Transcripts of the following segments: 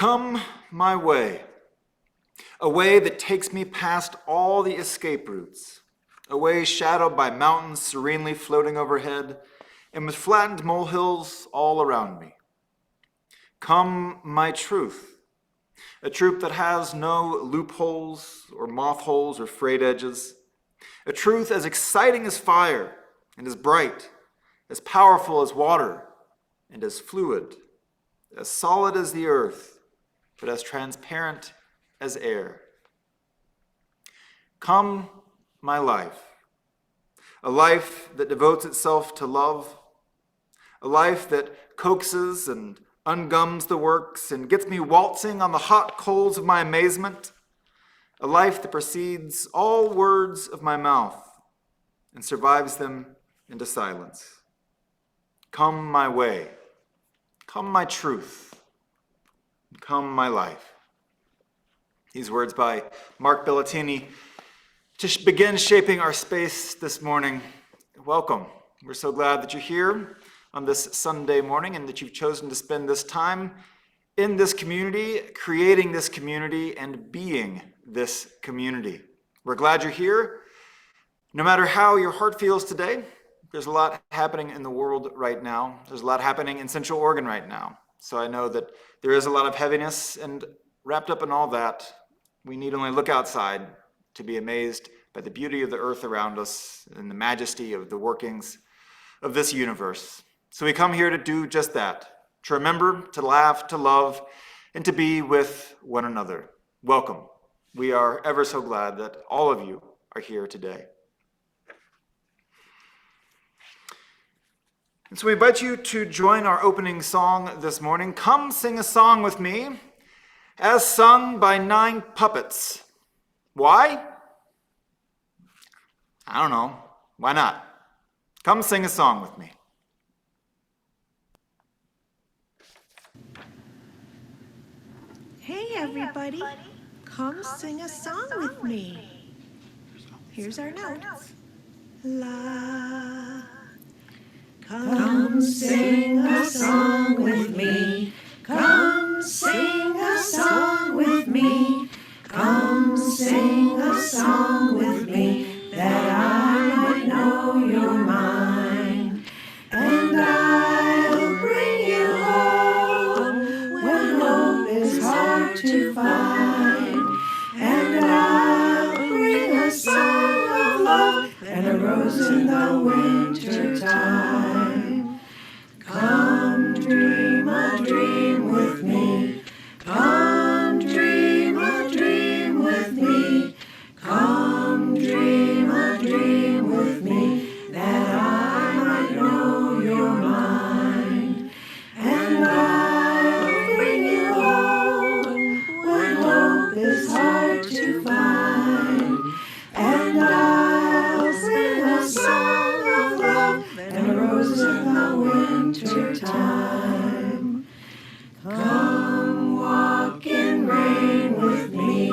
Come my way, a way that takes me past all the escape routes, a way shadowed by mountains serenely floating overhead and with flattened molehills all around me. Come my truth, a truth that has no loopholes or moth holes or frayed edges, a truth as exciting as fire and as bright, as powerful as water and as fluid, as solid as the earth, but as transparent as air. Come, my life, a life that devotes itself to love, a life that coaxes and ungums the works and gets me waltzing on the hot coals of my amazement, a life that precedes all words of my mouth and survives them into silence. Come my way, come my truth, come my life. These words by Mark Bellatini to begin shaping our space this morning. Welcome. We're so glad that you're here on this Sunday morning and that you've chosen to spend this time in this community, creating this community, and being this community. We're glad you're here. No matter how your heart feels today, there's a lot happening in the world right now. There's a lot happening in Central Oregon right now. So I know that there is a lot of heaviness, and wrapped up in all that, we need only look outside to be amazed by the beauty of the earth around us and the majesty of the workings of this universe. So we come here to do just that, to remember, to laugh, to love, and to be with one another. Welcome. We are ever so glad that all of you are here today. And so we invite you to join our opening song this morning. Come sing a song with me, as sung by 9 puppets. Why? I don't know. Why not? Come sing a song with me. Hey everybody, come sing a song with me. Here's our notes. La. Come sing a song with me. Come sing a song with me. Come sing a song with me, that I might know your mind. And I'll bring you home when hope is hard to find. And I'll bring a song of love and a rose in the winter time. Come dream a dream with me. Come dream a dream with me. Come dream a dream with me, that I might know your mind. And I'll bring you home when hope is hard to find. And I'll sing a song of love and a rose in the winter time. Come walk in rain with me.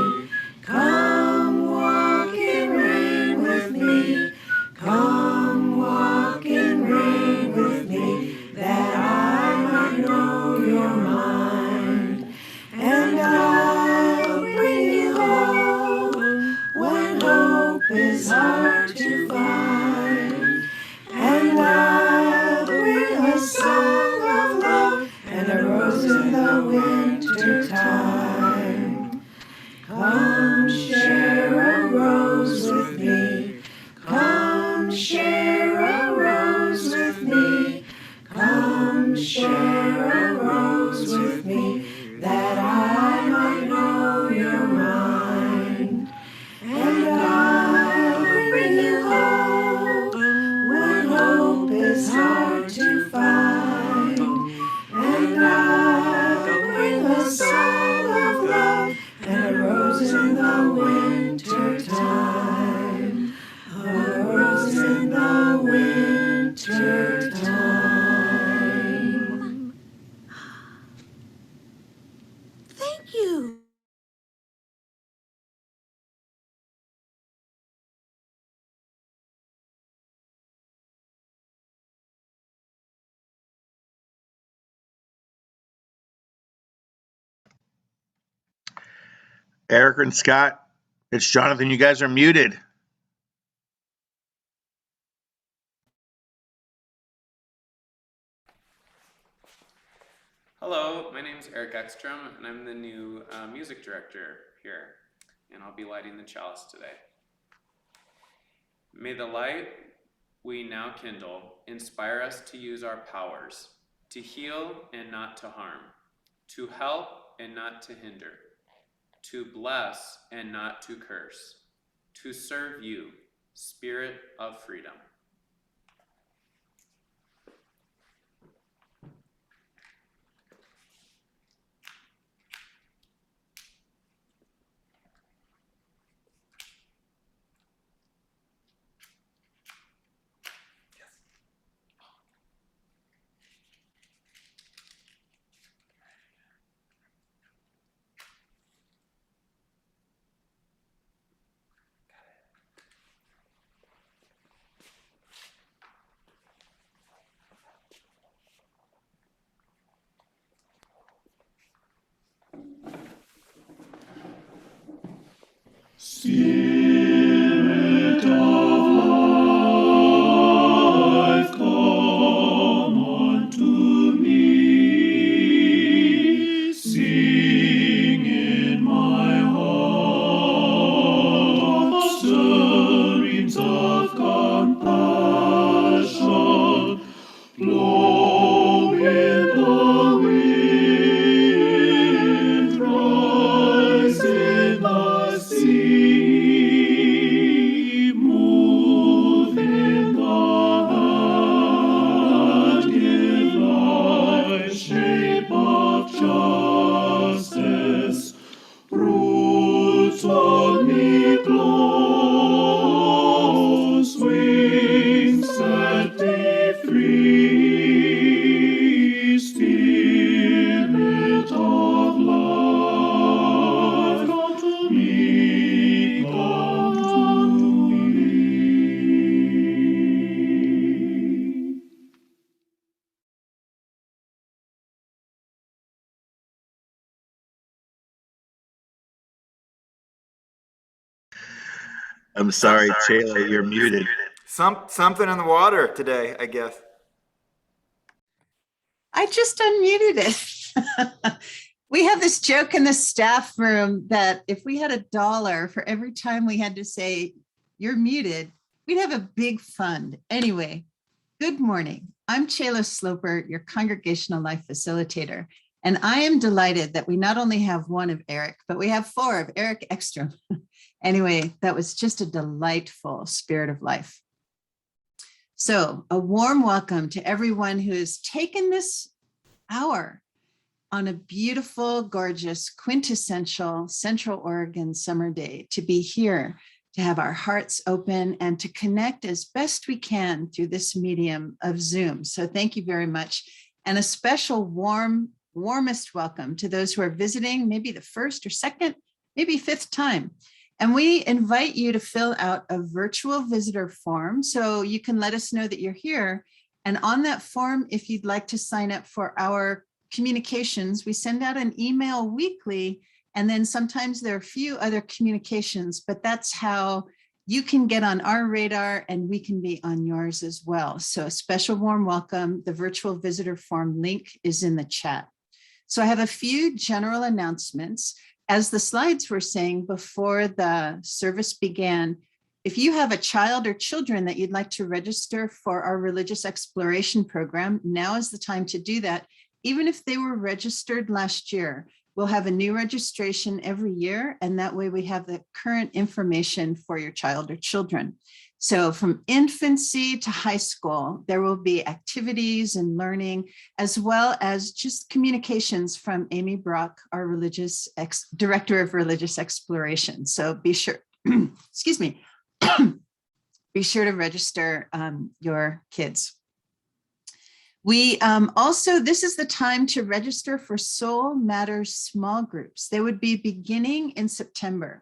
Come walk in rain with me. Come walk in rain with me, that I might know your mind. And I'll bring you home when hope is hard to find. And I'll bring a song of love and a rose in the winter time. Come share a rose with me. Come share a rose with me. Come share a rose with me, that I might know your mind. And I'll bring you home when hope is hard to find. And I'll bring a song of love and a rose in the winter time. A rose in the winter time. Thank you. Eric and Scott, it's Jonathan. You guys are muted. Hello, my name is Eric Ekstrom, and I'm the new music director here, and I'll be lighting the chalice today. May the light we now kindle inspire us to use our powers, to heal and not to harm, to help and not to hinder, to bless and not to curse, to serve you, Spirit of freedom. Spirit of life, come unto me. Sing in my heart stirrings of compassion. Blow in the wind, rise in the sea, move in the land, give life shape of justice, roots of meek laws, wings set thee free, Spirit of life, come to me, come to me. I'm sorry, Chayla, you're muted. Something in the water today, I guess. I just unmuted it. We have this joke in the staff room that if we had $1 for every time we had to say, you're muted, we'd have a big fund. Anyway, good morning. I'm Chayla Sloper, your congregational life facilitator. And I am delighted that we not only have one of Eric, but we have 4 of Eric Ekstrom. Anyway, that was just a delightful spirit of life. So a warm welcome to everyone who has taken this hour on a beautiful, gorgeous, quintessential Central Oregon summer day to be here, to have our hearts open and to connect as best we can through this medium of Zoom. So thank you very much. And a special warmest welcome to those who are visiting, maybe the first or second, maybe 5th time. And we invite you to fill out a virtual visitor form so you can let us know that you're here. And on that form, if you'd like to sign up for our communications, we send out an email weekly, and then sometimes there are a few other communications, but that's how you can get on our radar and we can be on yours as well. So a special warm welcome. The virtual visitor form link is in the chat. So I have a few general announcements. As the slides were saying before the service began, if you have a child or children that you'd like to register for our religious exploration program, now is the time to do that. Even if they were registered last year, we'll have a new registration every year, and that way we have the current information for your child or children. So from infancy to high school, there will be activities and learning, as well as just communications from Amy Brock, our Director of Religious Exploration. So be sure, excuse me, be sure to register your kids. We also, this is the time to register for Soul Matters small groups. They would be beginning in September.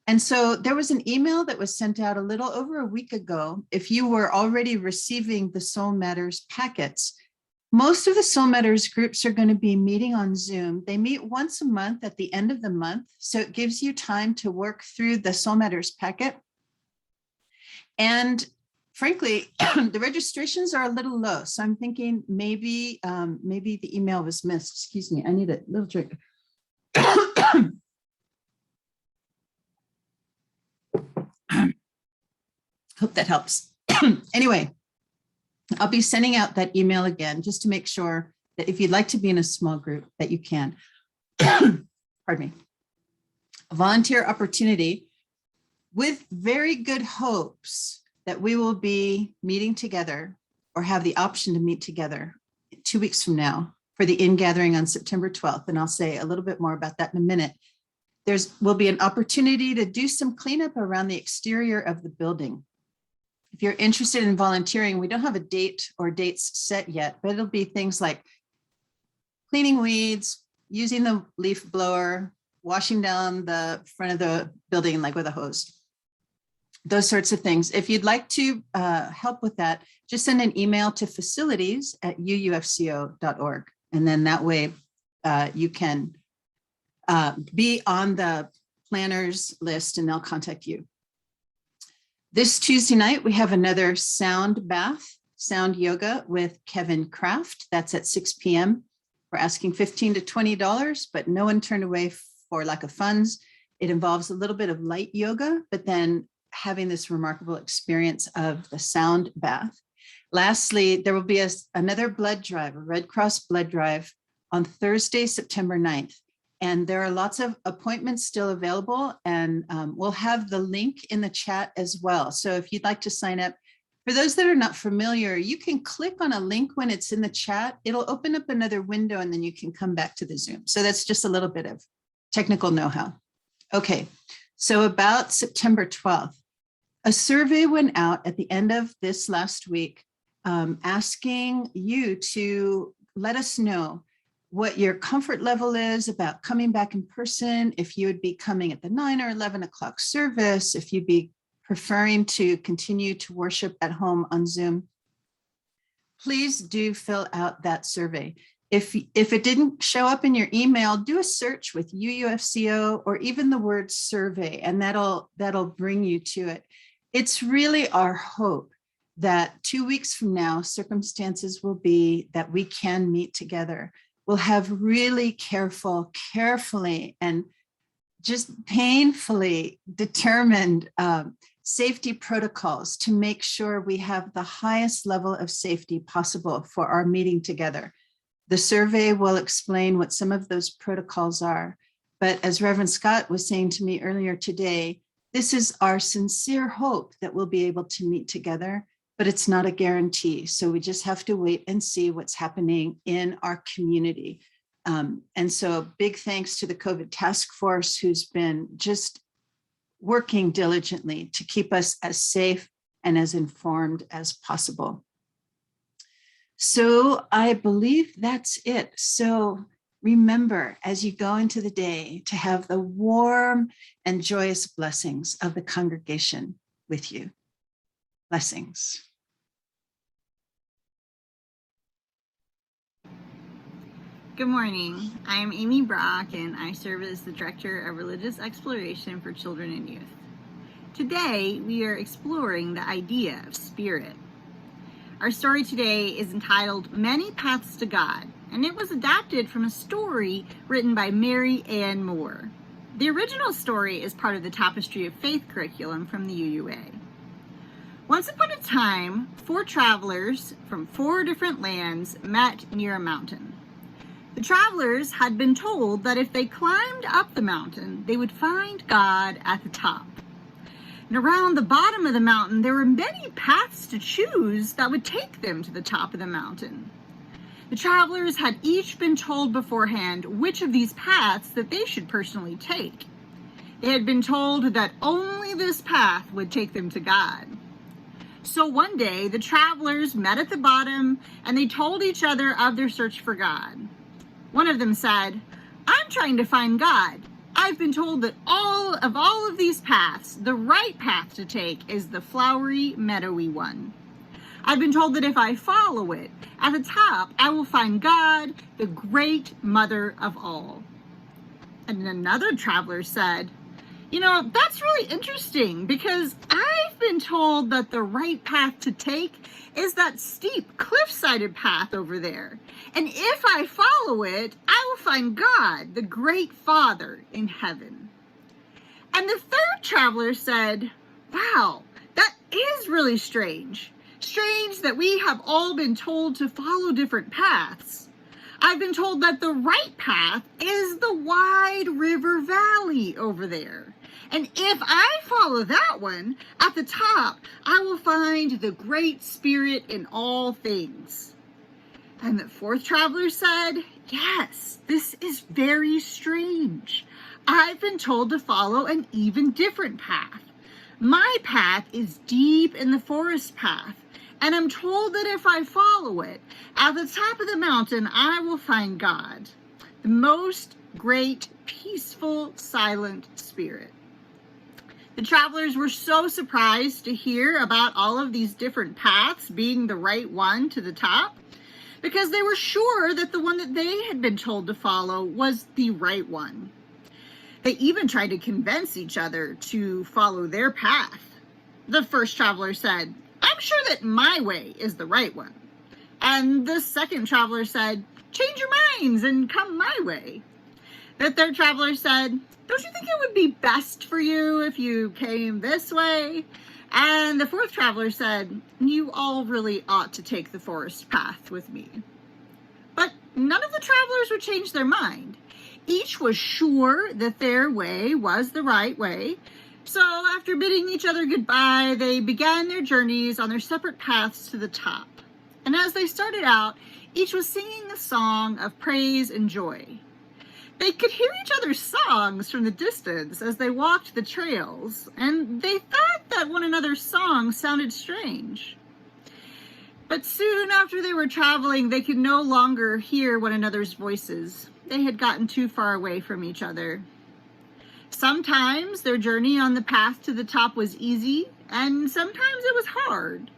And so there was an email that was sent out a little over a week ago. If you were already receiving the Soul Matters packets, Most of the Soul Matters groups are going to be meeting on Zoom. They meet once a month at the end of the month. So it gives you time to work through the Soul Matters packet. And frankly, the registrations are a little low. So I'm thinking maybe the email was missed. Excuse me, I need a little drink. Hope that helps. Anyway, I'll be sending out that email again just to make sure that if you'd like to be in a small group that you can. Pardon me. A volunteer opportunity with very good hopes that we will be meeting together or have the option to meet together 2 weeks from now for the in-gathering on September 12th. And I'll say a little bit more about that in a minute. Will be an opportunity to do some cleanup around the exterior of the building. If you're interested in volunteering, we don't have a date or dates set yet, but it'll be things like cleaning weeds, using the leaf blower, washing down the front of the building like with a hose, those sorts of things. If you'd like to help with that, just send an email to facilities@uufco.org. And then that way you can be on the planners list and they'll contact you. This Tuesday night, we have another sound bath, sound yoga with Kevin Kraft. That's at 6 p.m. We're asking $15 to $20, but no one turned away for lack of funds. It involves a little bit of light yoga, but then having this remarkable experience of the sound bath. Lastly, there will be another blood drive, a Red Cross blood drive on Thursday, September 9th. And there are lots of appointments still available, and we'll have the link in the chat as well. So if you'd like to sign up, for those that are not familiar, you can click on a link when it's in the chat. It'll open up another window and then you can come back to the Zoom. So that's just a little bit of technical know-how. Okay, so about September 12th, a survey went out at the end of this last week asking you to let us know what your comfort level is about coming back in person, if you would be coming at the 9 or 11 o'clock service, if you'd be preferring to continue to worship at home on Zoom. Please do fill out that survey. If it didn't show up in your email, do a search with UUFCO or even the word survey, and that'll bring you to it. It's really our hope that 2 weeks from now, circumstances will be that we can meet together. We'll have really carefully, and just painfully determined safety protocols to make sure we have the highest level of safety possible for our meeting together. The survey will explain what some of those protocols are. But as Reverend Scott was saying to me earlier today, this is our sincere hope that we'll be able to meet together, but it's not a guarantee. So we just have to wait and see what's happening in our community. And so big thanks to the COVID task force, who's been just working diligently to keep us as safe and as informed as possible. So I believe that's it. So remember, as you go into the day, to have the warm and joyous blessings of the congregation with you. Blessings. Good morning. I am Amy Brock, and I serve as the Director of Religious Exploration for Children and Youth. Today, we are exploring the idea of spirit. Our story today is entitled Many Paths to God, and it was adapted from a story written by Mary Ann Moore. The original story is part of the Tapestry of Faith curriculum from the UUA. Once upon a time, 4 travelers from 4 different lands met near a mountain. The travelers had been told that if they climbed up the mountain, they would find God at the top. And around the bottom of the mountain, there were many paths to choose that would take them to the top of the mountain. The travelers had each been told beforehand which of these paths that they should personally take. They had been told that only this path would take them to God. So one day, the travelers met at the bottom and they told each other of their search for God. One of them said, "I'm trying to find God. I've been told that all of these paths, the right path to take is the flowery, meadowy one. I've been told that if I follow it, at the top, I will find God, the great mother of all. And another traveler said, you know, that's really interesting because I've been told that the right path to take is that steep cliff-sided path over there. And if I follow it, I will find God, the great Father in heaven. And the third traveler said, wow, that is really strange. Strange that we have all been told to follow different paths. I've been told that the right path is the wide river valley over there. And if I follow that one, at the top, I will find the Great Spirit in all things. And the fourth traveler said, yes, this is very strange. I've been told to follow an even different path. My path is deep in the forest path, and I'm told that if I follow it, at the top of the mountain, I will find God, the most great, peaceful, silent spirit. The travelers were so surprised to hear about all of these different paths being the right one to the top, because they were sure that the one that they had been told to follow was the right one. They even tried to convince each other to follow their path. The first traveler said, I'm sure that my way is the right one. And the second traveler said, change your minds and come my way. The third traveler said, don't you think it would be best for you if you came this way? And the fourth traveler said, you all really ought to take the forest path with me. But none of the travelers would change their mind. Each was sure that their way was the right way. So after bidding each other goodbye, they began their journeys on their separate paths to the top. And as they started out, each was singing a song of praise and joy. They could hear each other's songs from the distance as they walked the trails, and they thought that one another's songs sounded strange. But soon after they were traveling, they could no longer hear one another's voices. They had gotten too far away from each other. Sometimes their journey on the path to the top was easy, and sometimes it was hard.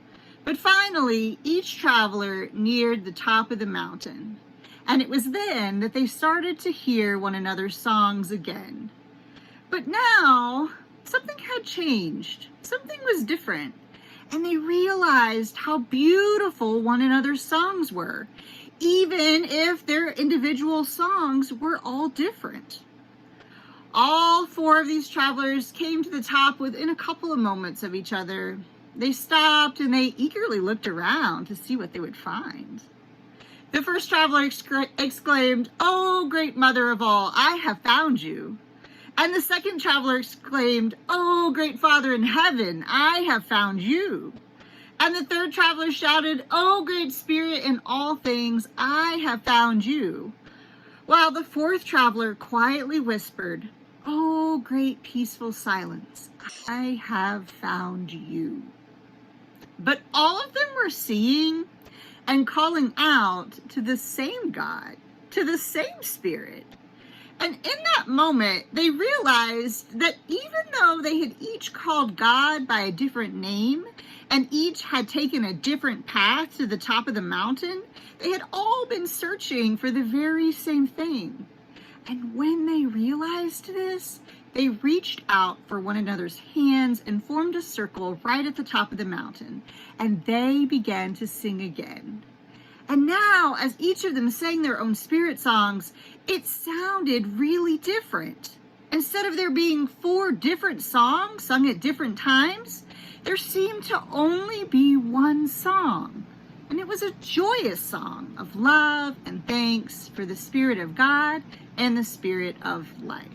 But finally, each traveler neared the top of the mountain. And it was then that they started to hear one another's songs again. But now, something had changed. Something was different. And they realized how beautiful one another's songs were, even if their individual songs were all different. All four of these travelers came to the top within a couple of moments of each other. They stopped and they eagerly looked around to see what they would find. The first traveler exclaimed, "Oh, great mother of all, I have found you." And the second traveler exclaimed, "Oh, great Father in heaven, I have found you." And the third traveler shouted, "Oh, great Spirit in all things, I have found you." While the fourth traveler quietly whispered, "Oh, great peaceful silence, I have found you." But all of them were seeing and calling out to the same God, to the same Spirit. And in that moment, they realized that even though they had each called God by a different name, and each had taken a different path to the top of the mountain, they had all been searching for the very same thing. And when they realized this, they reached out for one another's hands and formed a circle right at the top of the mountain, and they began to sing again. And now, as each of them sang their own spirit songs, it sounded really different. Instead of there being 4 different songs sung at different times, there seemed to only be one song. And it was a joyous song of love and thanks for the Spirit of God and the Spirit of life.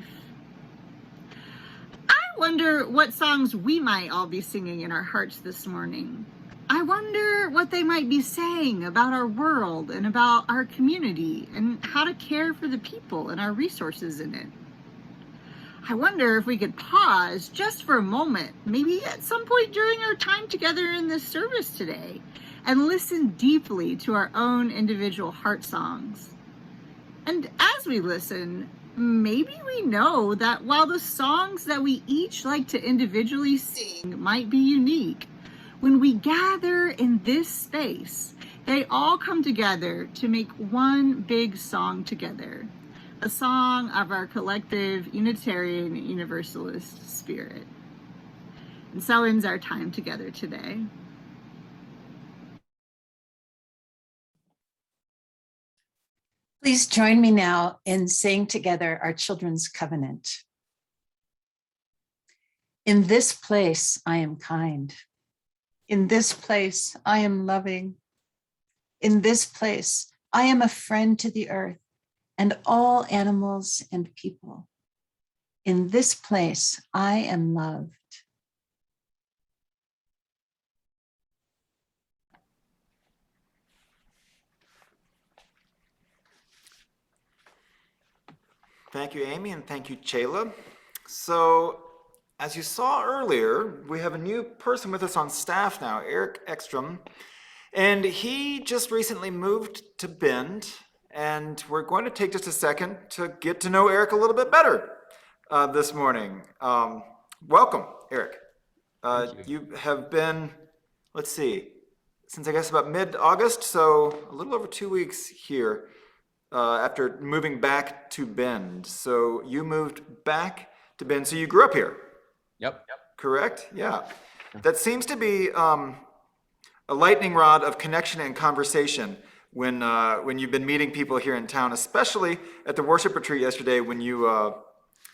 I wonder what songs we might all be singing in our hearts this morning. I wonder what they might be saying about our world and about our community and how to care for the people and our resources in it. I wonder if we could pause just for a moment, maybe at some point during our time together in this service today, and listen deeply to our own individual heart songs. And as we listen, maybe we know that while the songs that we each like to individually sing might be unique, When we gather in this space, they all come together to make one big song together, a song of our collective Unitarian Universalist spirit. And so ends our time together today. Please join me now in saying together our children's covenant. In this place, I am kind. In this place, I am loving. In this place, I am a friend to the earth and all animals and people. In this place, I am loved. Thank you, Amy, and thank you, Chayla. So, as you saw earlier, we have a new person with us on staff now, Eric Ekstrom, and he just recently moved to Bend, and we're going to take just a second to get to know Eric a little bit better this morning. Welcome, Eric. You have been, let's see, since I guess about mid-August, so a little over 2 weeks here. After moving back to Bend. So you moved back to Bend. So you grew up here. Yep. Correct? Yeah. That seems to be a lightning rod of connection and conversation when you've been meeting people here in town, especially at the worship retreat yesterday when you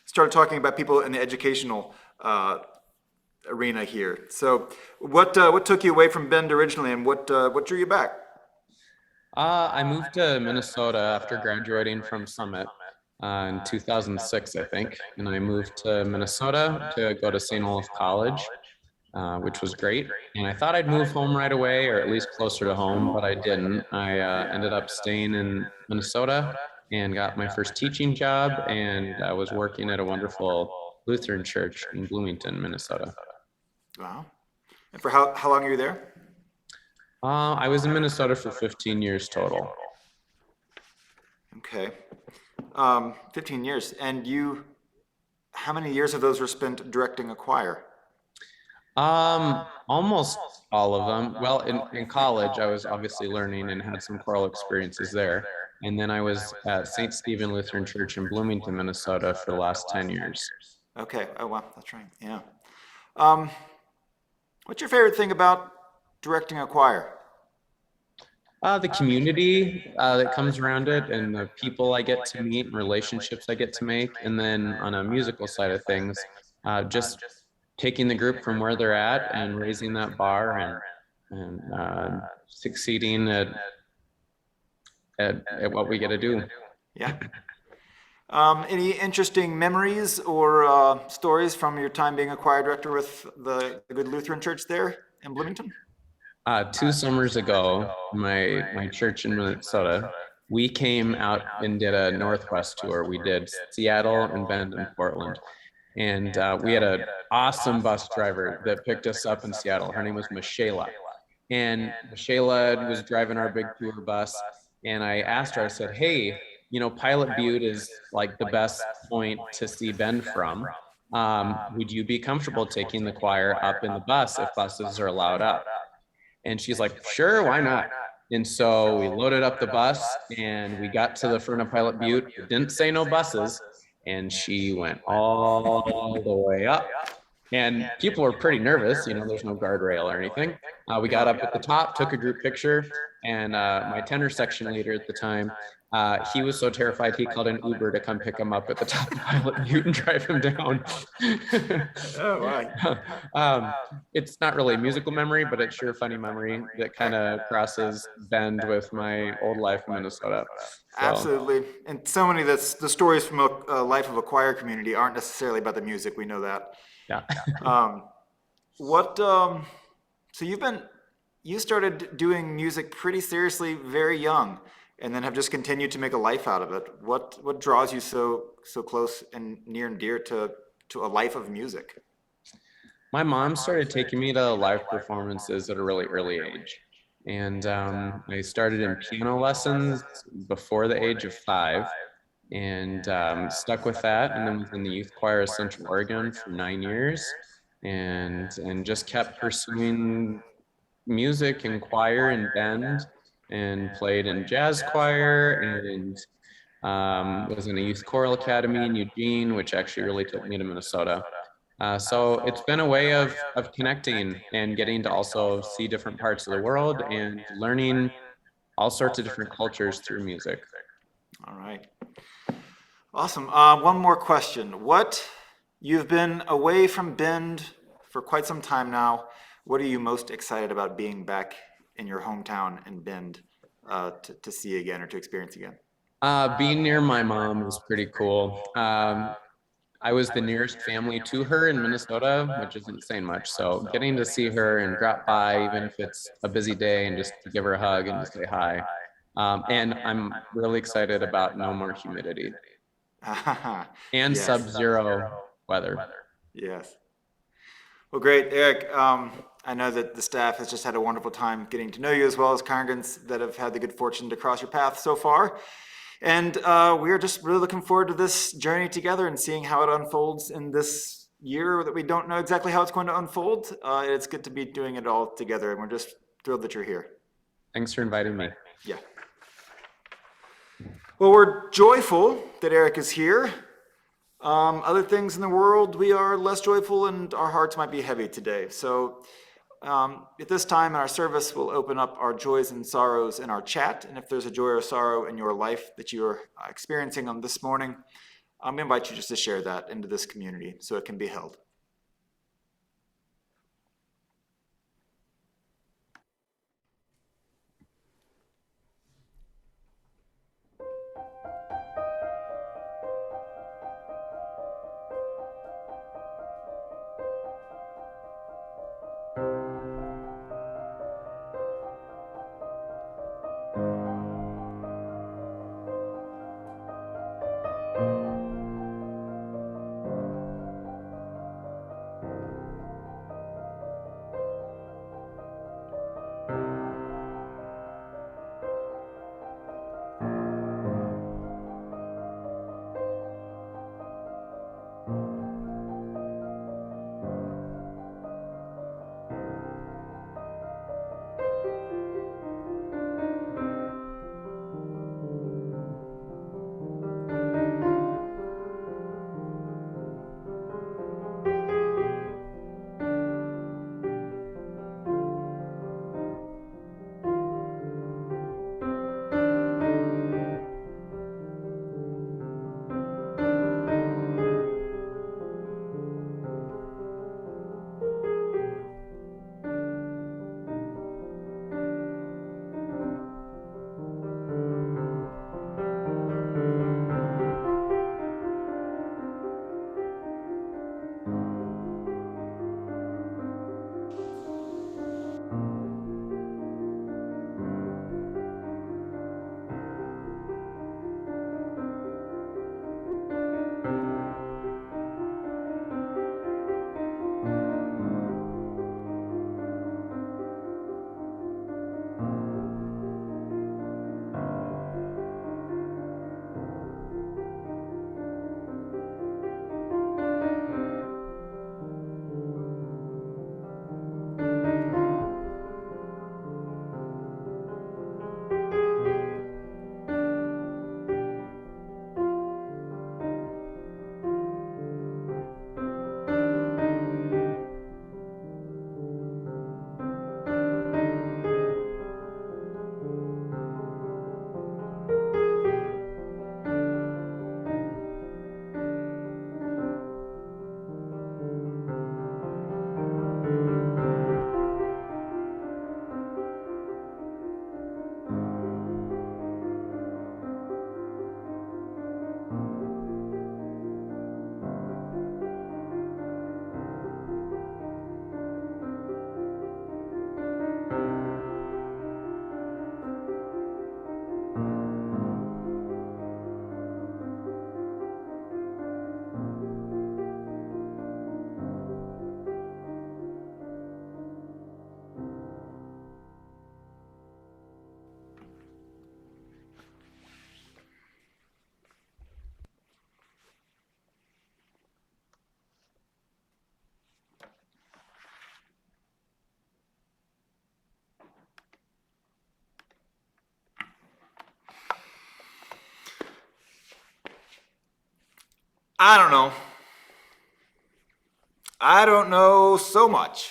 started talking about people in the educational arena here. So what took you away from Bend originally, and what drew you back? I moved to Minnesota after graduating from Summit in 2006, I think. And I moved to Minnesota to go to St. Olaf College, which was great. And I thought I'd move home right away, or at least closer to home, but I didn't. I ended up staying in Minnesota and got my first teaching job. And I was working at a wonderful Lutheran church in Bloomington, Minnesota. Wow. And for how long are you there? I was in Minnesota for 15 years total. Okay. 15 years. And how many years of those were spent directing a choir? Almost all of them. Well, in college, I was obviously learning and had some choral experiences there. And then I was at St. Stephen Lutheran Church in Bloomington, Minnesota for the last 10 years. Okay. Oh, wow. That's right. Yeah. What's your favorite thing about directing a choir? The community that comes around it, and the people I get to meet and relationships I get to make. And then on a musical side of things, just taking the group from where they're at and raising that bar and succeeding at what we get to do. Yeah. Any interesting memories or stories from your time being a choir director with the good Lutheran church there in Bloomington? 2 summers ago, my church in Minnesota, we came out and did a Northwest tour. We did Seattle and Bend and Portland. And we had an awesome bus driver that picked us up in Seattle. Her name was Michela. And Michela was driving our big tour bus. And I asked her, I said, hey, Pilot Butte is like the best point to see Bend from. Would you be comfortable taking the choir up in the bus if buses are allowed up? And she's like, sure, why not? And so we loaded up the bus and we got to the front of Pilot Butte. It didn't say no buses. And she went all the way up. And people were pretty nervous. There's no guardrail or anything. We got up at the top, took a group picture. And my tenor section leader at the time, he was so terrified he called an Uber to come pick him up at the top of Pilot Butte and drive him down. Oh, wow. It's not really a musical memory, but it's sure a funny memory that kind of crosses Bend with my old life in Minnesota. So. Absolutely. And so many the stories from a life of a choir community aren't necessarily about the music. We know that. Yeah. So you started doing music pretty seriously very young, and then have just continued to make a life out of it. What draws you so close and near and dear to a life of music? My mom started taking me to live performances at a really early age. And I started in piano lessons before the age of 5 and stuck with that. And then was in the youth choir of Central Oregon for 9 years and just kept pursuing music and choir in Bend, and played in jazz choir, and was in a youth choral academy in Eugene, which actually really took me to Minnesota. So it's been a way of connecting and getting to also see different parts of the world and learning all sorts of different cultures through music. All right. Awesome. One more question. You've been away from Bend for quite some time now. What are you most excited about being back in your hometown in Bend to see again or to experience again? Being near my mom was pretty cool. I was the nearest family to her in Minnesota, which isn't saying much. So getting to see her and drop by, even if it's a busy day, and just to give her a hug and to say hi. And I'm really excited about no more humidity and Yes. sub-zero weather. Yes. Well, great, Eric. I know that the staff has just had a wonderful time getting to know you, as well as congregants that have had the good fortune to cross your path so far. And we are just really looking forward to this journey together and seeing how it unfolds in this year that we don't know exactly how it's going to unfold. It's good to be doing it all together, and we're just thrilled that you're here. Thanks for inviting me. Yeah. Well, we're joyful that Eric is here. Other things in the world, we are less joyful and our hearts might be heavy today. So at this time in our service, we'll open up our joys and sorrows in our chat. And if there's a joy or sorrow in your life that you're experiencing on this morning, we invite you just to share that into this community so it can be held. I don't know. I don't know so much.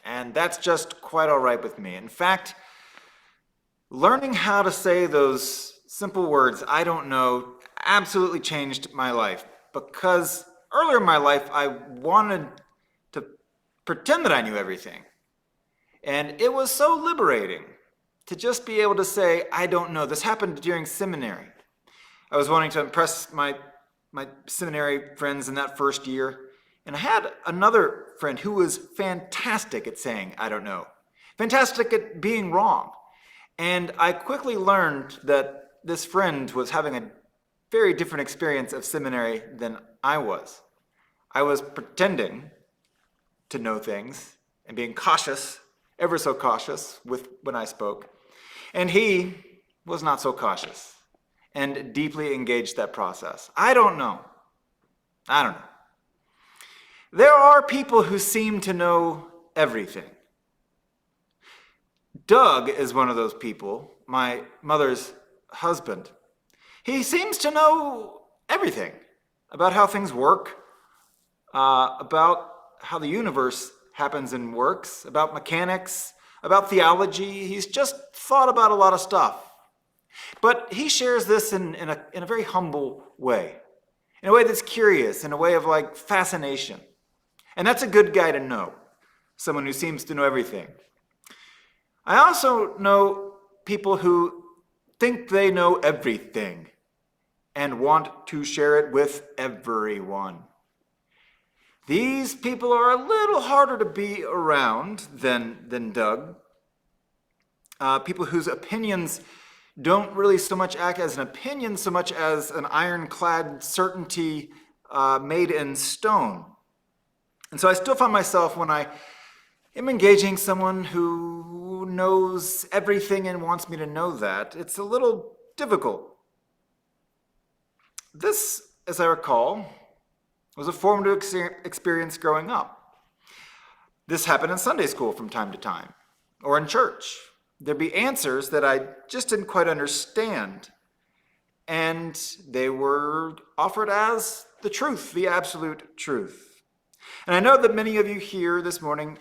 And that's just quite all right with me. In fact, learning how to say those simple words, I don't know, absolutely changed my life. Because earlier in my life, I wanted to pretend that I knew everything. And it was so liberating to just be able to say, I don't know. This happened during seminary. I was wanting to impress my seminary friends in that first year. And I had another friend who was fantastic at saying, I don't know. Fantastic at being wrong. And I quickly learned that this friend was having a very different experience of seminary than I was. I was pretending to know things and being cautious, ever so cautious when I spoke. And he was not so cautious and deeply engaged that process. I don't know. There are people who seem to know everything. Doug is one of those people, my mother's husband. He seems to know everything about how things work, about how the universe happens and works, about mechanics, about theology. He's just thought about a lot of stuff. But he shares this in a very humble way, in a way that's curious, in a way of like fascination. And that's a good guy to know, someone who seems to know everything. I also know people who think they know everything and want to share it with everyone. These people are a little harder to be around than Doug. People whose opinions don't really so much act as an opinion so much as an ironclad certainty made in stone. And so I still find myself, when I am engaging someone who knows everything and wants me to know that, it's a little difficult. This, as I recall, was a formative experience growing up. This happened in Sunday school from time to time, or in church. There'd be answers that I just didn't quite understand, and they were offered as the truth, the absolute truth. And I know that many of you here this morning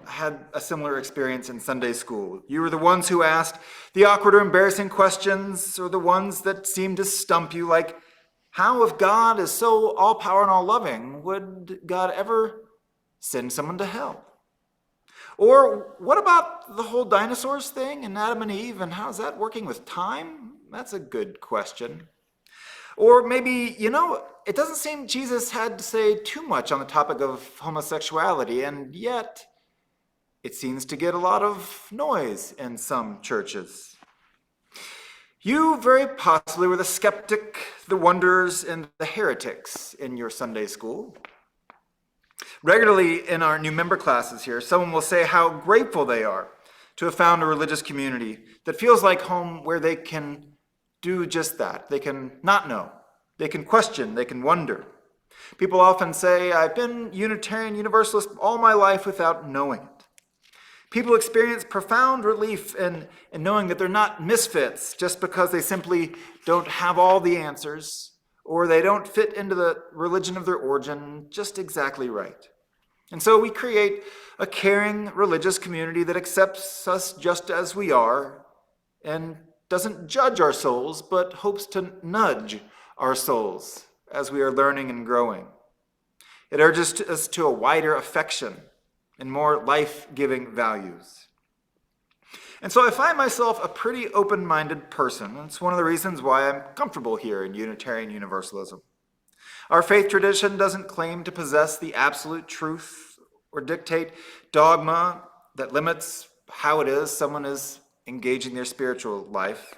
had a similar experience in Sunday school. You were the ones who asked the awkward or embarrassing questions, or the ones that seemed to stump you, like, how, if God is so all-power and all-loving, would God ever send someone to hell? Or what about the whole dinosaurs thing and Adam and Eve, and how's that working with time? That's a good question. Or maybe, it doesn't seem Jesus had to say too much on the topic of homosexuality, and yet it seems to get a lot of noise in some churches. You very possibly were the skeptic, the wonderers, and the heretics in your Sunday school. Regularly in our new member classes here, someone will say how grateful they are to have found a religious community that feels like home, where they can do just that. They can not know. They can question. They can wonder. People often say, I've been Unitarian Universalist all my life without knowing it. People experience profound relief in knowing that they're not misfits just because they simply don't have all the answers, or they don't fit into the religion of their origin just exactly right. And so we create a caring religious community that accepts us just as we are and doesn't judge our souls, but hopes to nudge our souls as we are learning and growing. It urges us to a wider affection and more life-giving values. And so I find myself a pretty open-minded person. It's one of the reasons why I'm comfortable here in Unitarian Universalism. Our faith tradition doesn't claim to possess the absolute truth or dictate dogma that limits how it is someone is engaging their spiritual life.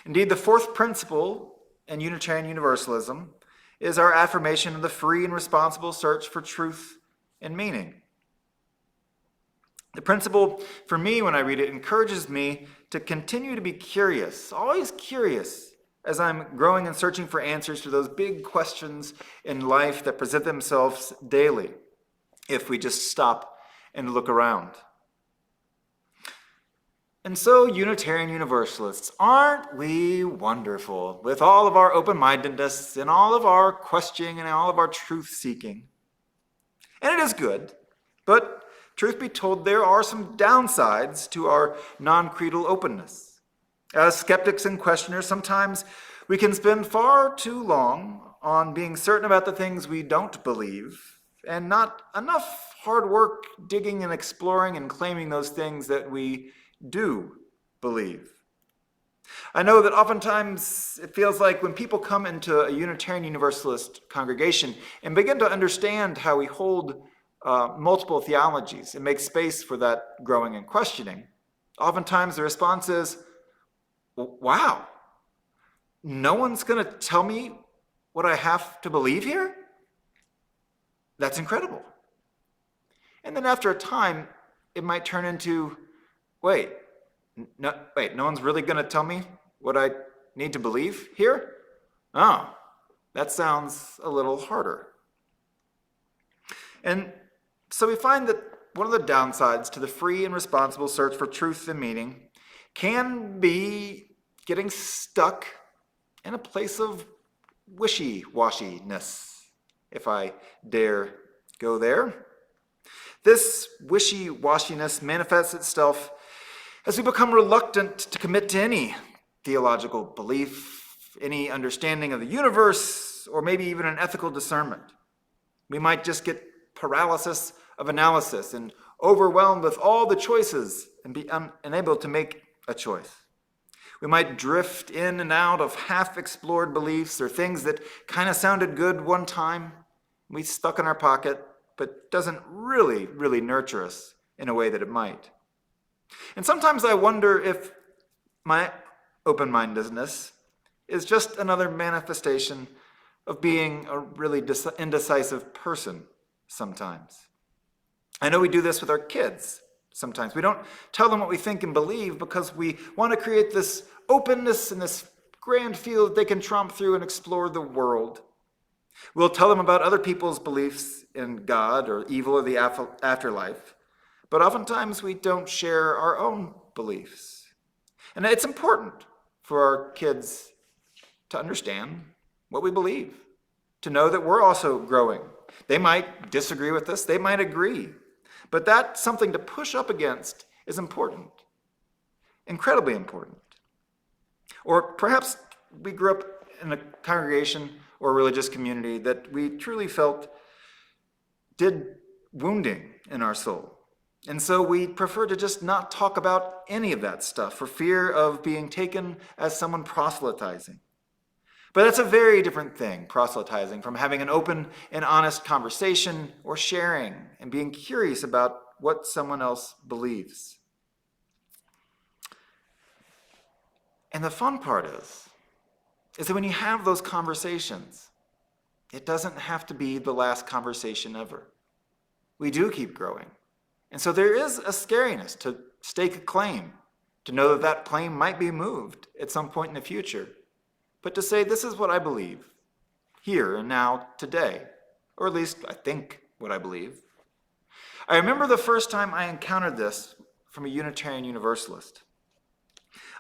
Indeed, the fourth principle in Unitarian Universalism is our affirmation of the free and responsible search for truth and meaning. The principle, for me, when I read it, encourages me to continue to be curious, always curious, as I'm growing and searching for answers to those big questions in life that present themselves daily, if we just stop and look around. And so, Unitarian Universalists, aren't we wonderful with all of our open-mindedness and all of our questioning and all of our truth-seeking? And it is good, but truth be told, there are some downsides to our non-creedal openness. As skeptics and questioners, sometimes we can spend far too long on being certain about the things we don't believe, and not enough hard work digging and exploring and claiming those things that we do believe. I know that oftentimes it feels like when people come into a Unitarian Universalist congregation and begin to understand how we hold multiple theologies and make space for that growing and questioning, oftentimes the response is, wow, no one's going to tell me what I have to believe here? That's incredible. And then after a time, it might turn into, wait, no one's really going to tell me what I need to believe here? Oh, that sounds a little harder. And so we find that one of the downsides to the free and responsible search for truth and meaning can be getting stuck in a place of wishy-washiness, if I dare go there. This wishy-washiness manifests itself as we become reluctant to commit to any theological belief, any understanding of the universe, or maybe even an ethical discernment. We might just get paralysis of analysis and overwhelmed with all the choices and be unable to make a choice. We might drift in and out of half-explored beliefs or things that kind of sounded good one time, we stuck in our pocket, but doesn't really nurture us in a way that it might. And sometimes I wonder if my open-mindedness is just another manifestation of being a really indecisive person sometimes. I know we do this with our kids sometimes. We don't tell them what we think and believe because we want to create this openness and this grand field they can tromp through and explore the world. We'll tell them about other people's beliefs in God or evil or the afterlife, but oftentimes we don't share our own beliefs. And it's important for our kids to understand what we believe, to know that we're also growing. They might disagree with us, they might agree, but that's something to push up against is important, incredibly important. Or perhaps we grew up in a congregation or religious community that we truly felt did wounding in our soul. And so we prefer to just not talk about any of that stuff for fear of being taken as someone proselytizing. But that's a very different thing, proselytizing, from having an open and honest conversation or sharing and being curious about what someone else believes. And the fun part is that when you have those conversations, it doesn't have to be the last conversation ever. We do keep growing. And so there is a scariness to stake a claim, to know that that claim might be moved at some point in the future, but to say, this is what I believe, here and now, today, or at least I think what I believe. I remember the first time I encountered this from a Unitarian Universalist.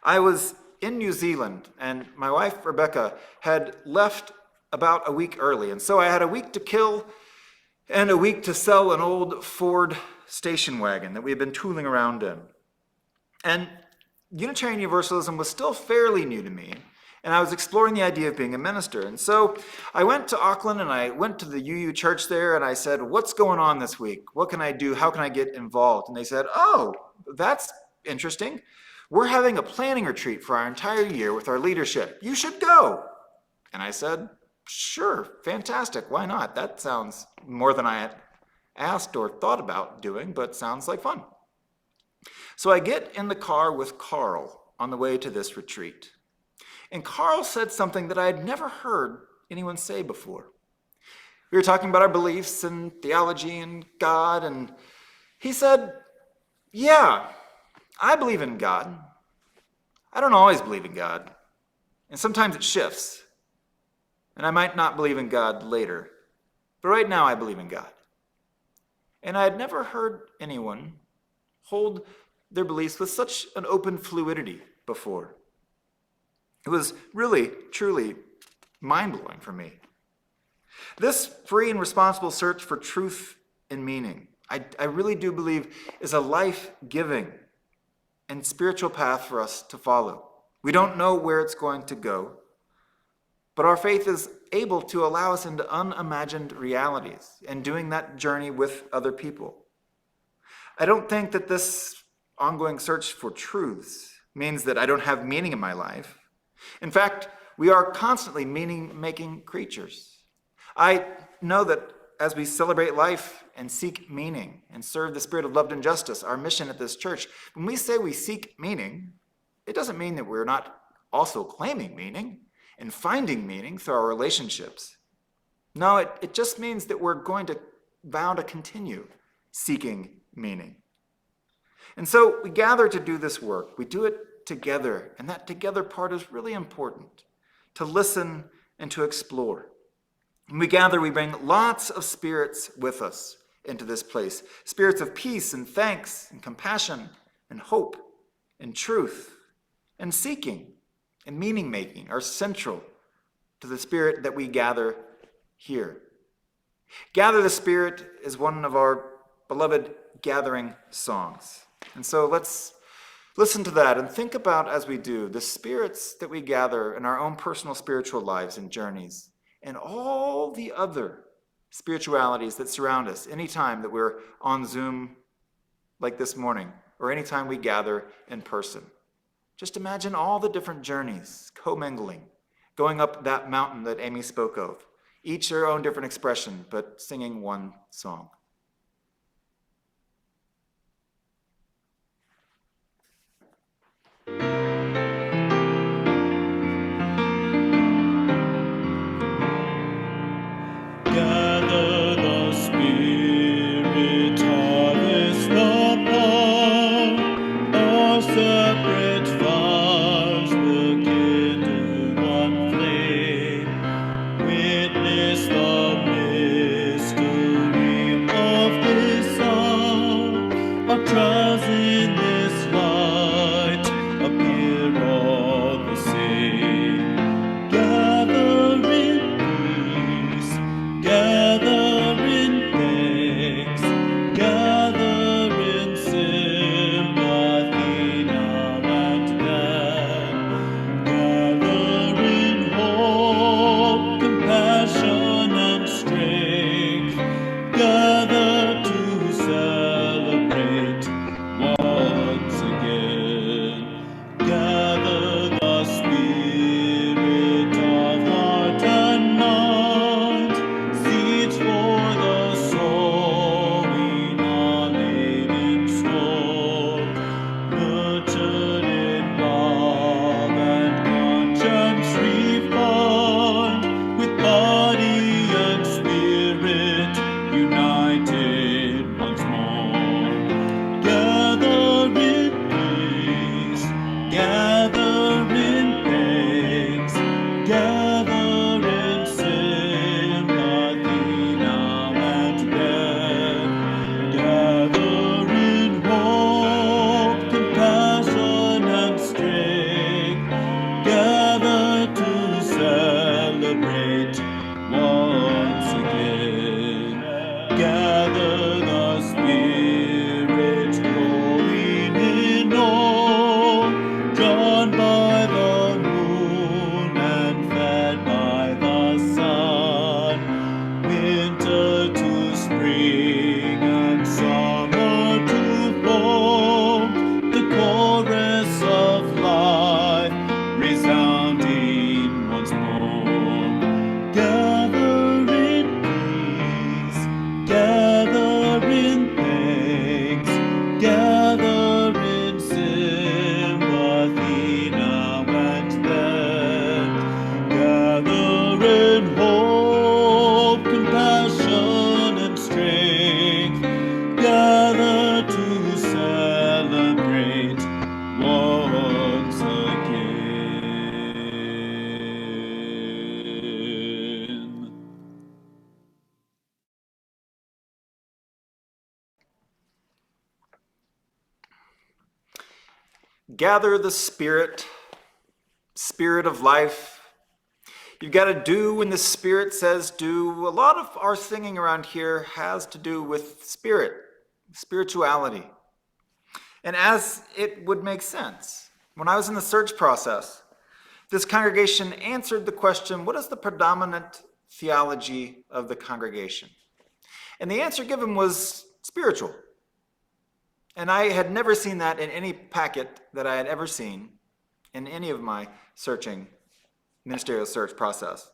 I was in New Zealand, and my wife, Rebecca, had left about a week early, and so I had a week to kill and a week to sell an old Ford station wagon that we had been tooling around in. And Unitarian Universalism was still fairly new to me, and I was exploring the idea of being a minister. And so I went to Auckland, and I went to the UU church there, and I said, what's going on this week? What can I do? How can I get involved? And they said, oh, that's interesting. We're having a planning retreat for our entire year with our leadership. You should go. And I said, sure, fantastic. Why not? That sounds more than I had asked or thought about doing, but sounds like fun. So I get in the car with Carl on the way to this retreat. And Carl said something that I had never heard anyone say before. We were talking about our beliefs and theology and God, and he said, yeah, I believe in God. I don't always believe in God. And sometimes it shifts. And I might not believe in God later. But right now I believe in God. And I had never heard anyone hold their beliefs with such an open fluidity before. It was really, truly mind-blowing for me. This free and responsible search for truth and meaning, I really do believe, is a life-giving and spiritual path for us to follow. We don't know where it's going to go, but our faith is able to allow us into unimagined realities and doing that journey with other people. I don't think that this ongoing search for truths means that I don't have meaning in my life. In fact, we are constantly meaning-making creatures. I know that as we celebrate life and seek meaning and serve the spirit of love and justice, our mission at this church, when we say we seek meaning, it doesn't mean that we're not also claiming meaning and finding meaning through our relationships. No, it just means that we're going to vow to continue seeking meaning. And so we gather to do this work. We do it together, and that together part is really important, to listen and to explore. When we gather, we bring lots of spirits with us into this place. Spirits of peace and thanks and compassion and hope and truth and seeking and meaning-making are central to the spirit that we gather here. Gather the Spirit is one of our beloved gathering songs. And so let's listen to that and think about, as we do, the spirits that we gather in our own personal spiritual lives and journeys, and all the other spiritualities that surround us anytime that we're on Zoom like this morning, or anytime we gather in person. Just imagine all the different journeys commingling, going up that mountain that Amy spoke of, each their own different expression, but singing one song. Gather the Spirit, harvest the palm. All separate fires will kindle one flame. Witness the mystery of this song. Our trials in this light appear all the same. Gather in peace, gather in thanks, gather in sympathy now and then. Gather in hope, compassion, and strength. Gather to celebrate once again. Gather the spirit of heart and mind, seeds for the sowing are laid in store, nurtured in love and conscience refined, with body and spirit united once more. Gather in peace, gather in thanks, gather in sympathy now and then. Gather in hope, compassion, and strength. Gather to celebrate once again. Gather the Spirit growing in all, drawn by the moon and fed by the sun. Winter to spring and summer to fall, the chorus of life resounding once more. Gather in peace, gather in thanks, gather in sympathy now and then. Gather in hope, compassion, and strength. Gather to celebrate once again. gather the spirit of life. You've got to do when the Spirit says do. A lot of our singing around here has to do with spirit, spirituality. And as it would make sense, when I was in the search process, this congregation answered the question, what is the predominant theology of the congregation? And the answer given was spiritual. And I had never seen that in any packet that I had ever seen in any of my ministerial search process.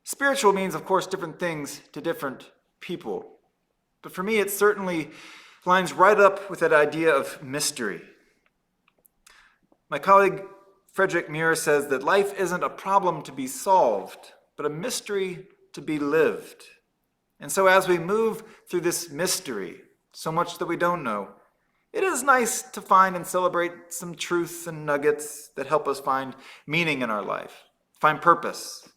Spiritual means, of course, different things to different people. But for me, it certainly lines right up with that idea of mystery. My colleague Frederick Muir says that life isn't a problem to be solved, but a mystery to be lived. And so as we move through this mystery, so much that we don't know, it is nice to find and celebrate some truths and nuggets that help us find meaning in our life, find purpose.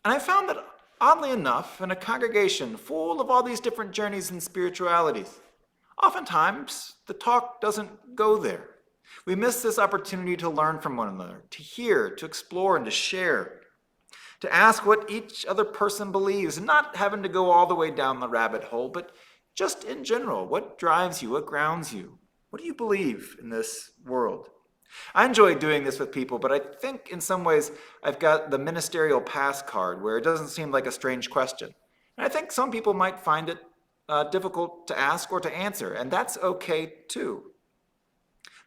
And I found that, oddly enough, in a congregation full of all these different journeys and spiritualities, oftentimes the talk doesn't go there. We miss this opportunity to learn from one another, to hear, to explore, and to share, to ask what each other person believes, and not having to go all the way down the rabbit hole, but just in general, what drives you, what grounds you? What do you believe in this world? I enjoy doing this with people, but I think in some ways I've got the ministerial pass card where it doesn't seem like a strange question. And I think some people might find it difficult to ask or to answer, and that's okay too.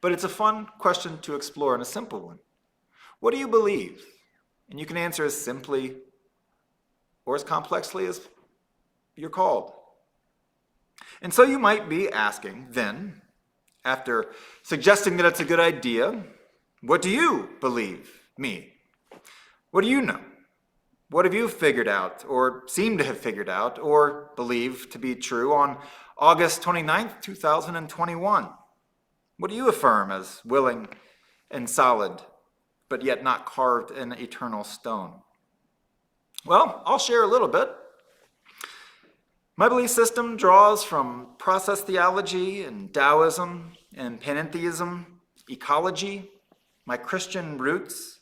But it's a fun question to explore and a simple one. What do you believe? And you can answer as simply or as complexly as you're called. And so you might be asking then, after suggesting that it's a good idea, what do you believe me? What do you know? What have you figured out or seem to have figured out or believe to be true on August 29th, 2021? What do you affirm as willing and solid, but yet not carved in eternal stone? Well, I'll share a little bit. My belief system draws from process theology and Taoism and panentheism, ecology, my Christian roots,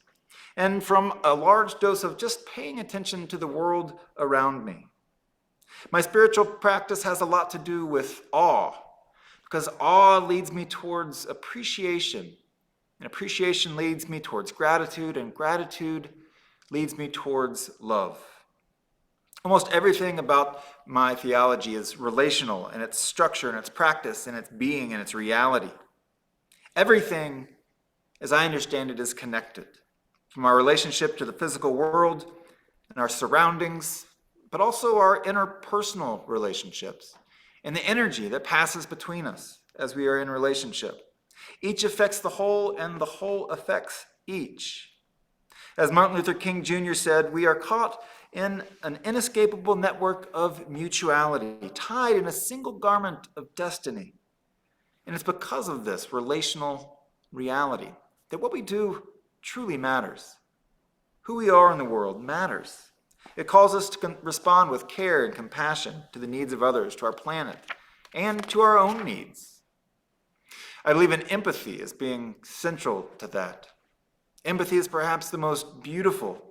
and from a large dose of just paying attention to the world around me. My spiritual practice has a lot to do with awe, because awe leads me towards appreciation, and appreciation leads me towards gratitude, and gratitude leads me towards love. Almost everything about my theology is relational in its structure, in its practice, in its being, in its reality. Everything, as I understand it, is connected, from our relationship to the physical world and our surroundings, but also our interpersonal relationships and the energy that passes between us as we are in relationship. Each affects the whole, and the whole affects each. As Martin Luther King Jr. said, we are caught in an inescapable network of mutuality, tied in a single garment of destiny. And it's because of this relational reality that what we do truly matters. Who we are in the world matters. It calls us to respond with care and compassion to the needs of others, to our planet, and to our own needs. I believe in empathy as being central to that. Empathy is perhaps the most beautiful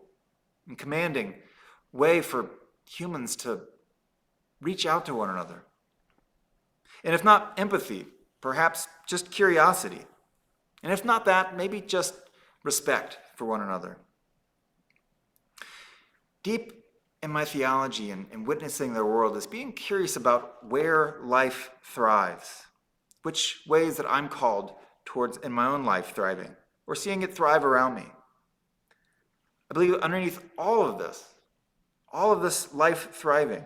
and commanding way for humans to reach out to one another. And if not empathy, perhaps just curiosity. And if not that, maybe just respect for one another. Deep in my theology and witnessing the world is being curious about where life thrives, which ways that I'm called towards in my own life thriving, or seeing it thrive around me. I believe underneath all of this life thriving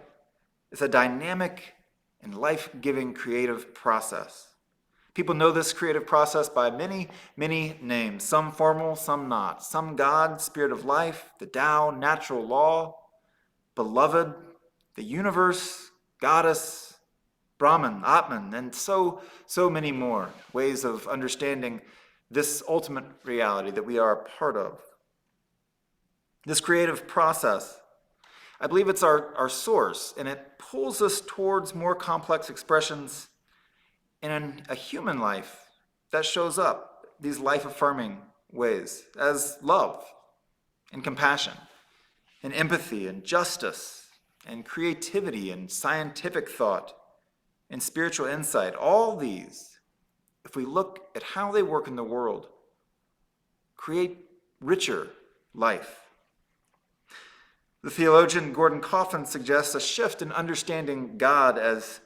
is a dynamic and life-giving creative process. People know this creative process by many, many names, some formal, some not. Some God, spirit of life, the Tao, natural law, beloved, the universe, goddess, Brahman, Atman, and so many more ways of understanding this ultimate reality that we are a part of. This creative process, I believe it's our source, and it pulls us towards more complex expressions in a human life that shows up, these life-affirming ways, as love and compassion and empathy and justice and creativity and scientific thought and spiritual insight. All these, if we look at how they work in the world, create richer life. The theologian Gordon Coffin suggests a shift in understanding God as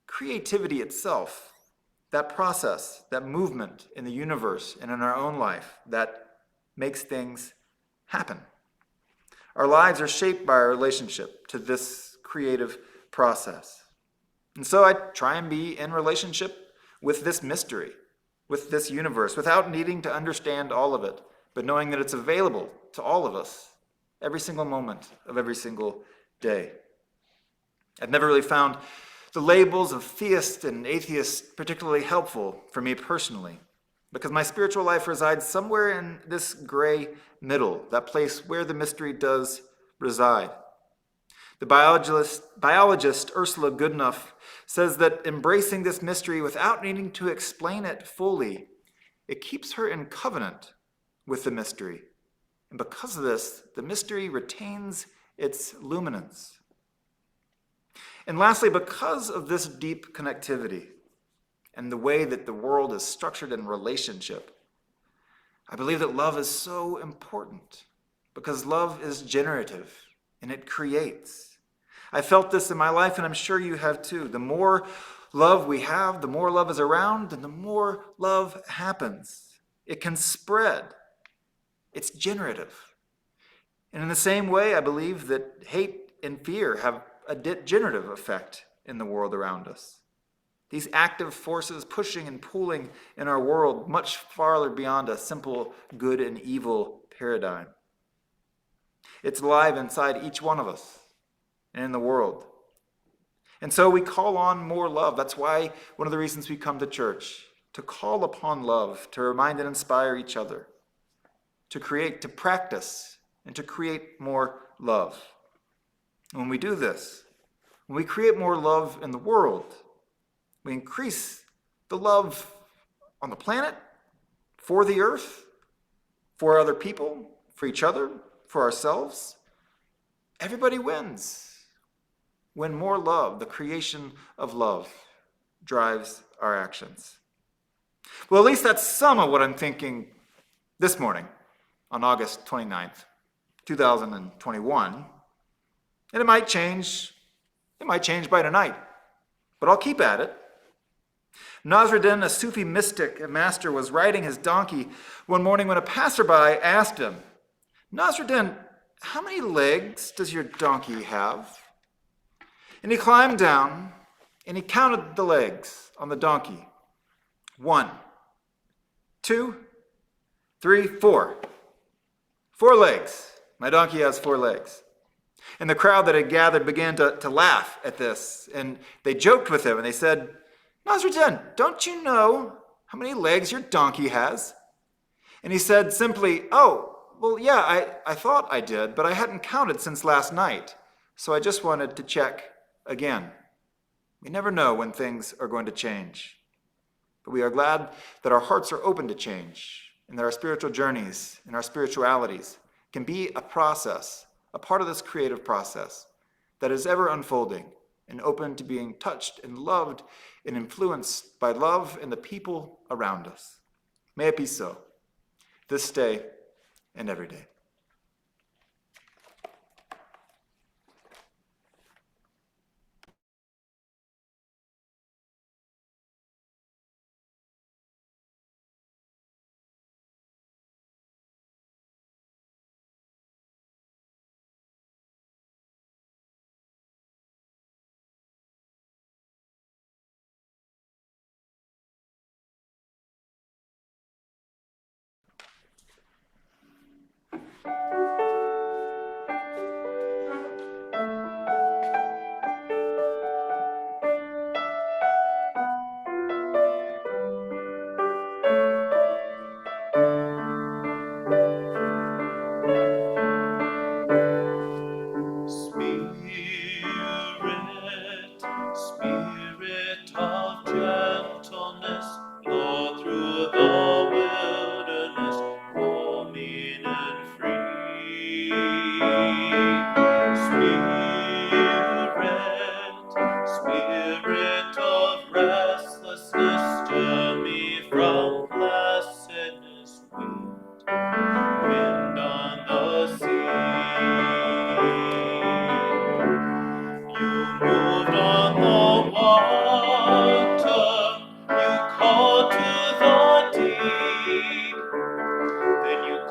creativity itself, that process, that movement in the universe and in our own life that makes things happen. Our lives are shaped by our relationship to this creative process. And so I try and be in relationship with this mystery, with this universe, without needing to understand all of it, but knowing that it's available to all of us every single moment of every single day. I've never really found the labels of theist and atheist particularly helpful for me personally, because my spiritual life resides somewhere in this gray middle, that place where the mystery does reside. The biologist Ursula Goodenough says that embracing this mystery without needing to explain it fully, it keeps her in covenant with the mystery. And because of this, the mystery retains its luminance. And lastly, because of this deep connectivity and the way that the world is structured in relationship, I believe that love is so important because love is generative and it creates. I felt this in my life, and I'm sure you have too. The more love we have, the more love is around, and the more love happens. It can spread. It's generative. And in the same way, I believe that hate and fear have a degenerative effect in the world around us. These active forces pushing and pulling in our world much farther beyond a simple good and evil paradigm. It's alive inside each one of us and in the world. And so we call on more love. That's why one of the reasons we come to church, to call upon love, to remind and inspire each other, to create, to practice, and to create more love. And when we do this, when we create more love in the world, we increase the love on the planet, for the earth, for other people, for each other, for ourselves. Everybody wins when more love, the creation of love, drives our actions. Well, at least that's some of what I'm thinking this morning on August 29th, 2021. And it might change by tonight, but I'll keep at it. Nasruddin, a Sufi mystic and master, was riding his donkey one morning when a passerby asked him, "Nasruddin, how many legs does your donkey have?" And he climbed down and he counted the legs on the donkey. 1, 2, 3, 4. 4 legs. My donkey has 4 legs. And the crowd that had gathered began to laugh at this. And they joked with him and they said, "Nasruddin, don't you know how many legs your donkey has?" And he said simply, "Oh, well, yeah, I thought I did, but I hadn't counted since last night. So I just wanted to check again." We never know when things are going to change. But we are glad that our hearts are open to change and that our spiritual journeys and our spiritualities can be a process, a part of this creative process that is ever unfolding and open to being touched and loved and influenced by love and the people around us. May it be so, this day and every day.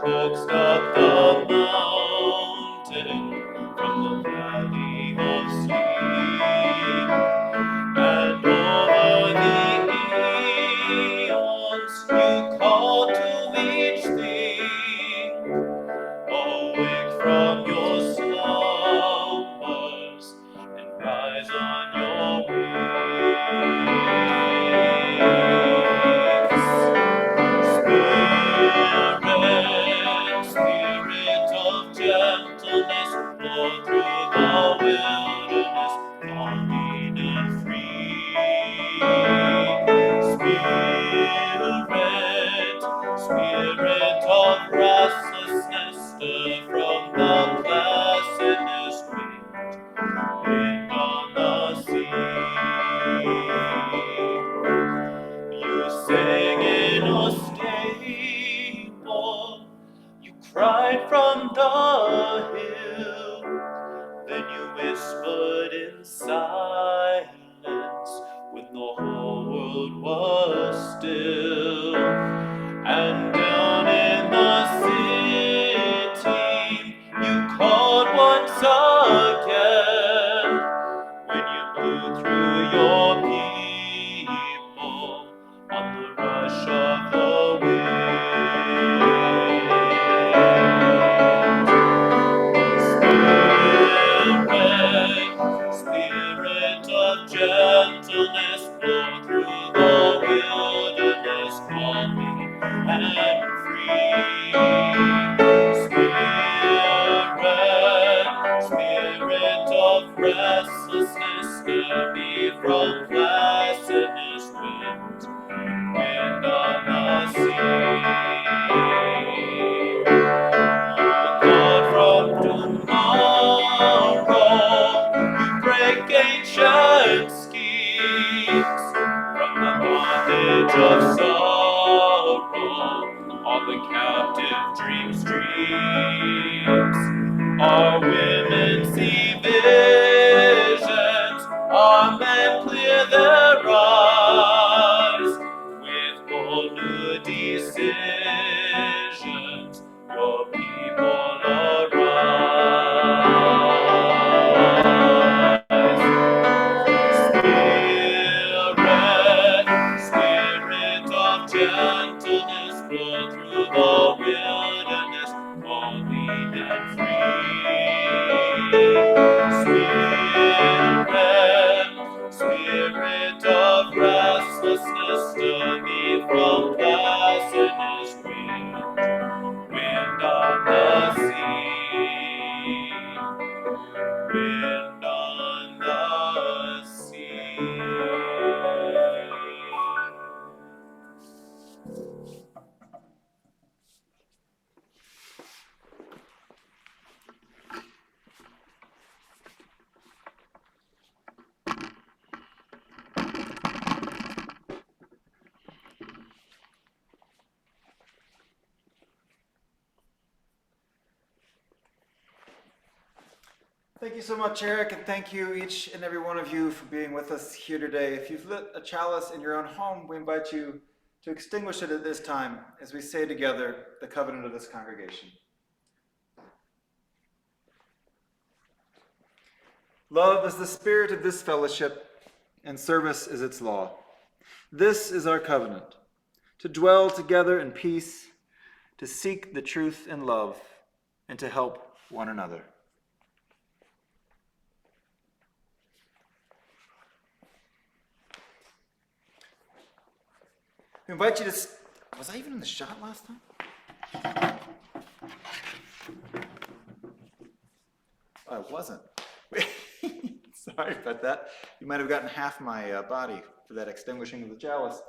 coaxed up the mountain from the valley of sleep, and over the eons you call to each thing. Awake from your slumbers and rise on your wings. Spirit of gentleness, flow through the wilderness, longing and free. Spirit of restlessness, stir from the placidness, wind on the sea. You sang in a stable, you cried from the hill, then you whispered in silence when the whole world was still. And down in the city, you called once again when you blew through your people on the rush of the wind. Spirit of gentleness, flow through the wilderness, calming and free. Spirit of restlessness, stir me from placidness, wind on the sea. God from tomorrow, you break ancient schemes from the bondage of sorrow. All the captive dreams. Our women see visions, our men clear their eyes with bold new decisions. Your people arise. Spirit of gentleness, flow through the wilderness, holy and free. Spirit of restlessness, stir me from placidness, wind on the sea. Wind on the sea. Thank you so much, Eric, and thank you, each and every one of you, for being with us here today. If you've lit a chalice in your own home, we invite you to extinguish it at this time as we say together the covenant of this congregation. Love is the spirit of this fellowship, and service is its law. This is our covenant, to dwell together in peace, to seek the truth in love, and to help one another. We invite you to... Was I even in the shot last time? I wasn't. Sorry about that. You might have gotten half my body for that extinguishing of the chalice.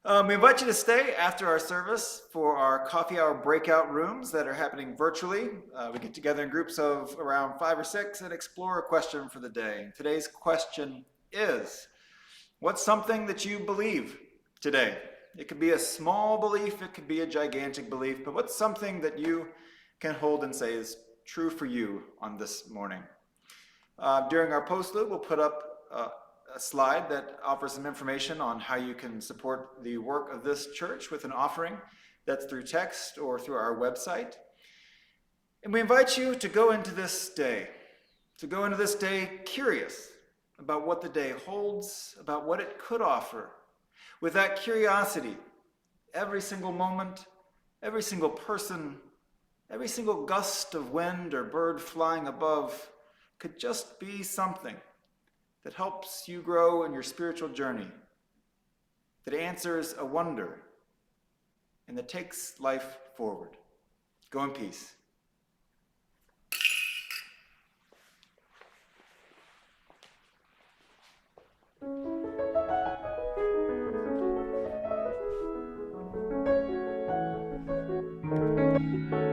We invite you to stay after our service for our coffee hour breakout rooms that are happening virtually. We get together in groups of around 5 or 6 and explore a question for the day. Today's question is, what's something that you believe today? It could be a small belief, it could be a gigantic belief, but what's something that you can hold and say is true for you on this morning? During our post-loop, we'll put up a slide that offers some information on how you can support the work of this church with an offering That's through text or through our website. And we invite you to go into this day, curious about what the day holds, about what it could offer. With that curiosity, every single moment, every single person, every single gust of wind or bird flying above could just be something that helps you grow in your spiritual journey, that answers a wonder, and that takes life forward. Go in peace. Thank you.